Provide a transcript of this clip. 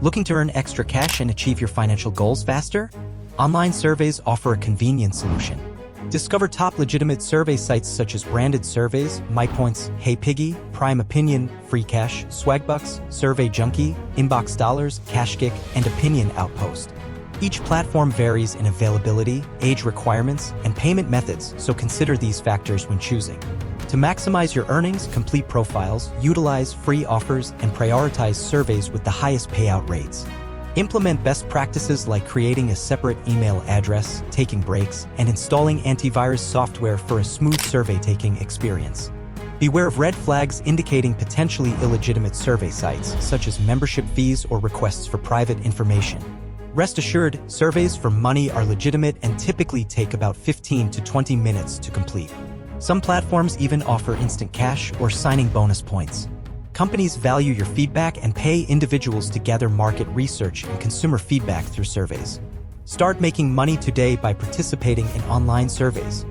Looking to earn extra cash and achieve your financial goals faster? Online surveys offer a convenient solution. Discover top legitimate survey sites such as Branded Surveys, MyPoints, HeyPiggy, Prime Opinion, FreeCash, Swagbucks, Survey Junkie, Inbox Dollars, CashKick, and Opinion Outpost. Each platform varies in availability, age requirements, and payment methods, so consider these factors when choosing. To maximize your earnings, complete profiles, utilize free offers, and prioritize surveys with the highest payout rates. Implement best practices like creating a separate email address, taking breaks, and installing antivirus software for a smooth survey-taking experience. Beware of red flags indicating potentially illegitimate survey sites, such as membership fees or requests for private information. Rest assured, surveys for money are legitimate and typically take about 15 to 20 minutes to complete. Some platforms even offer instant cash or signing bonus points. Companies value your feedback and pay individuals to gather market research and consumer feedback through surveys. Start making money today by participating in online surveys.